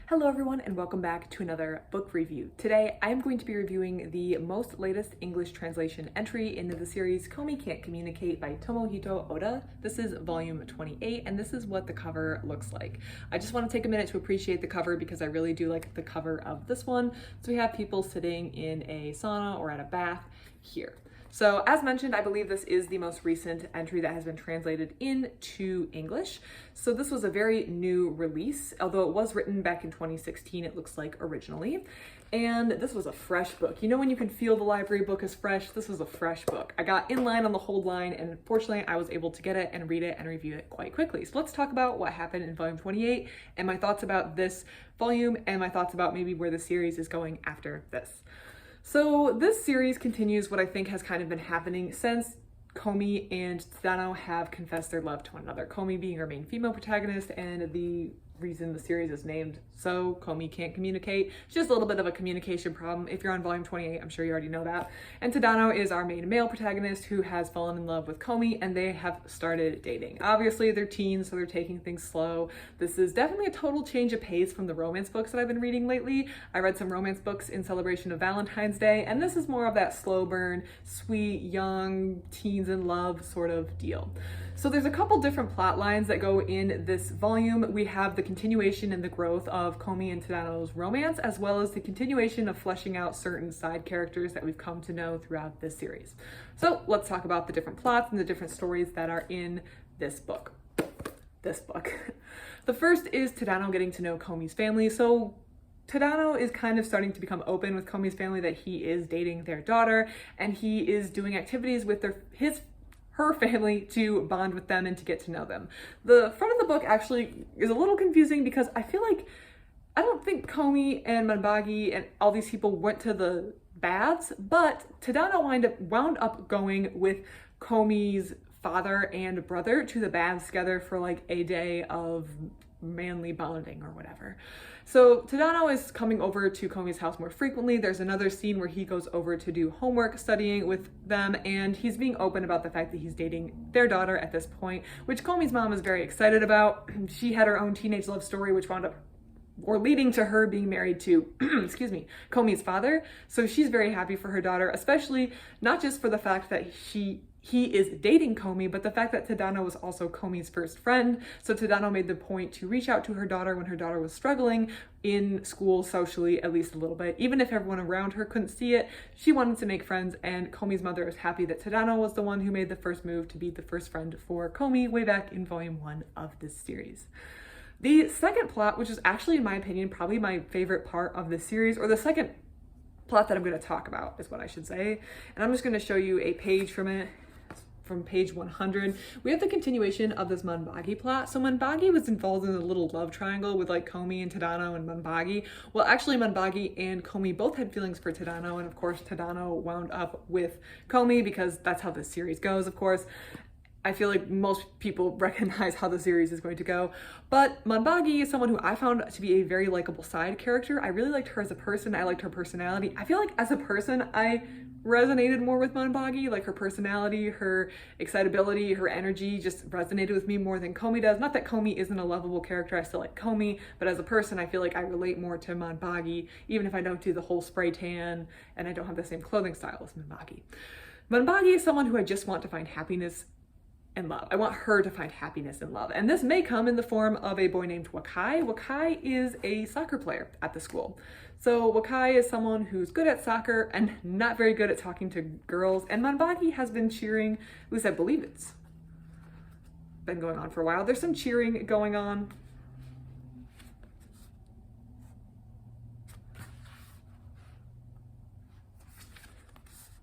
Hello everyone and welcome back to another book review. Today I'm going to be reviewing the most latest English translation entry into the series Komi Can't Communicate by Tomohito Oda. This is volume 28 and this is what the cover looks like. I just want to take a minute to appreciate the cover because I really do like the cover of this one. So we have people sitting in a sauna or at a bath here. So as mentioned, I believe this is the most recent entry that has been translated into English. So this was a very new release, although it was written back in 2016, it looks like originally. And this was a fresh book. You know when you can feel the library book is fresh? This was a fresh book. I got in line on the hold line and fortunately I was able to get it and read it and review it quite quickly. So let's talk about what happened in volume 28 and my thoughts about this volume and my thoughts about maybe where the series is going after this. So this series continues what I think has kind of been happening since Komi and Tadano have confessed their love to one another. Komi being our main female protagonist and the reason the series is named so, Komi Can't Communicate. It's just a little bit of a communication problem. If you're on volume 28, I'm sure you already know that. And Tadano is our main male protagonist who has fallen in love with Komi and they have started dating. Obviously they're teens, so they're taking things slow. This is definitely a total change of pace from the romance books that I've been reading lately. I read some romance books in celebration of Valentine's Day, and this is more of that slow burn, sweet, young, teens in love sort of deal. So there's a couple different plot lines that go in this volume. We have the continuation and the growth of Komi and Tadano's romance, as well as the continuation of fleshing out certain side characters that we've come to know throughout this series. So let's talk about the different plots and the different stories that are in this book. The first is Tadano getting to know Komi's family. So Tadano is kind of starting to become open with Komi's family that he is dating their daughter, and he is doing activities with her family to bond with them and to get to know them. The front of the book actually is a little confusing because I feel like I don't think Komi and Manbagi and all these people went to the baths, but Tadano wound up going with Komi's father and brother to the baths together for like a day of manly bonding or whatever. So Tadano is coming over to Komi's house more frequently. There's another scene where he goes over to do homework studying with them, and he's being open about the fact that he's dating their daughter at this point, which Komi's mom is very excited about. She had her own teenage love story which wound up leading to her being married to, excuse me, Komi's father. So she's very happy for her daughter, especially not just for the fact that he is dating Komi, but the fact that Tadano was also Komi's first friend. So Tadano made the point to reach out to her daughter when her daughter was struggling in school socially, at least a little bit. Even if everyone around her couldn't see it, she wanted to make friends, and Komi's mother is happy that Tadano was the one who made the first move to be the first friend for Komi way back in volume 1 of this series. The second plot, which is actually, in my opinion, probably my favorite part of this series, or the second plot that I'm going to talk about is what I should say. And I'm just going to show you a page from it. From page 100, we have the continuation of this Manbagi plot. So Manbagi was involved in a little love triangle with like Komi and Tadano and Manbagi. Well, actually Manbagi and Komi both had feelings for Tadano, and of course Tadano wound up with Komi because that's how this series goes, of course. I feel like most people recognize how the series is going to go, but Manbagi is someone who I found to be a very likable side character. I really liked her as a person. I liked her personality. I feel like as a person, I resonated more with Manbagi. Like her personality, her excitability, her energy just resonated with me more than Komi does. Not that Komi isn't a lovable character, I still like Komi, but as a person, I feel like I relate more to Manbagi, even if I don't do the whole spray tan and I don't have the same clothing style as Manbagi. Manbagi is someone who I just want to find happiness and love. I want her to find happiness and love. And this may come in the form of a boy named Wakai. Wakai is a soccer player at the school. So Wakai is someone who's good at soccer and not very good at talking to girls. And Manbagi has been cheering, at least I believe it's been going on for a while. There's some cheering going on.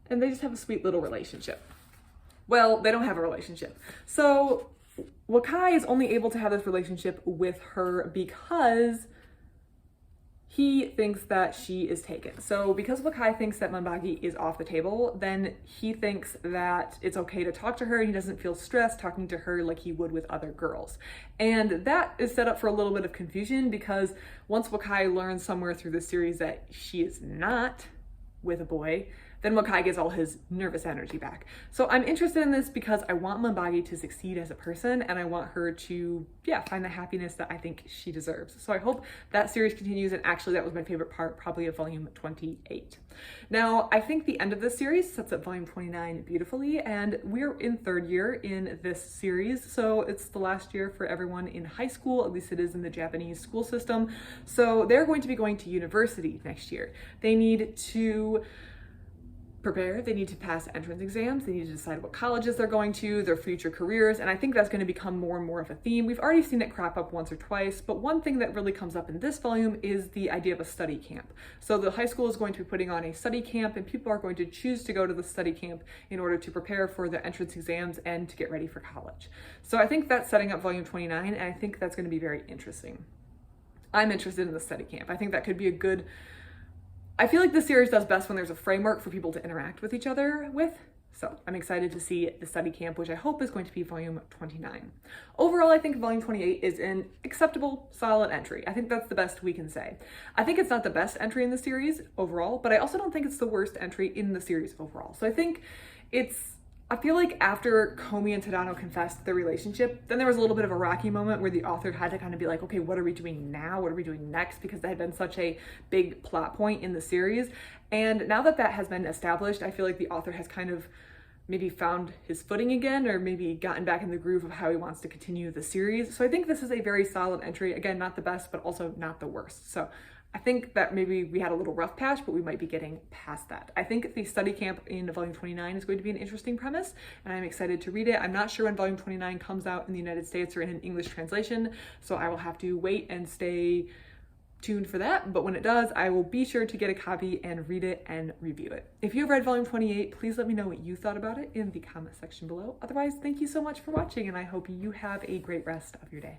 And they just have a sweet little relationship. Well, they don't have a relationship. So Wakai is only able to have this relationship with her because he thinks that she is taken. So because Wakai thinks that Manbagi is off the table, then he thinks that it's okay to talk to her. He doesn't feel stressed talking to her like he would with other girls. And that is set up for a little bit of confusion because once Wakai learns somewhere through the series that she is not with a boy, then Wakai gets all his nervous energy back. So I'm interested in this because I want Manbagi to succeed as a person, and I want her to, yeah, find the happiness that I think she deserves. So I hope that series continues, and actually that was my favorite part, probably of volume 28. Now, I think the end of this series sets up volume 29 beautifully, and we're in third year in this series, so it's the last year for everyone in high school, at least it is in the Japanese school system. So they're going to be going to university next year. They need to prepare, they need to pass entrance exams, they need to decide what colleges they're going to, their future careers, and I think that's going to become more and more of a theme. We've already seen it crop up once or twice, but one thing that really comes up in this volume is the idea of a study camp. So the high school is going to be putting on a study camp, and people are going to choose to go to the study camp in order to prepare for the entrance exams and to get ready for college. So I think that's setting up volume 29, and I think that's going to be very interesting. I'm interested in the study camp. I think that could be a good, I feel like the series does best when there's a framework for people to interact with each other with. So I'm excited to see the study camp, which I hope is going to be volume 29. Overall, I think volume 28 is an acceptable, solid entry. I think that's the best we can say. I think it's not the best entry in the series overall, but I also don't think it's the worst entry in the series overall. So I think I feel like after Komi and Tadano confessed their relationship, then there was a little bit of a rocky moment where the author had to kind of be like, okay, what are we doing now? What are we doing next? Because that had been such a big plot point in the series. And now that that has been established, I feel like the author has kind of maybe found his footing again, or maybe gotten back in the groove of how he wants to continue the series. So I think this is a very solid entry. Again, not the best, but also not the worst. So I think that maybe we had a little rough patch, but we might be getting past that. I think the study camp in volume 29 is going to be an interesting premise, and I'm excited to read it. I'm not sure when volume 29 comes out in the United States or in an English translation, so I will have to wait and stay tuned for that. But when it does, I will be sure to get a copy and read it and review it. If you have read volume 28, please let me know what you thought about it in the comment section below. Otherwise, thank you so much for watching, and I hope you have a great rest of your day.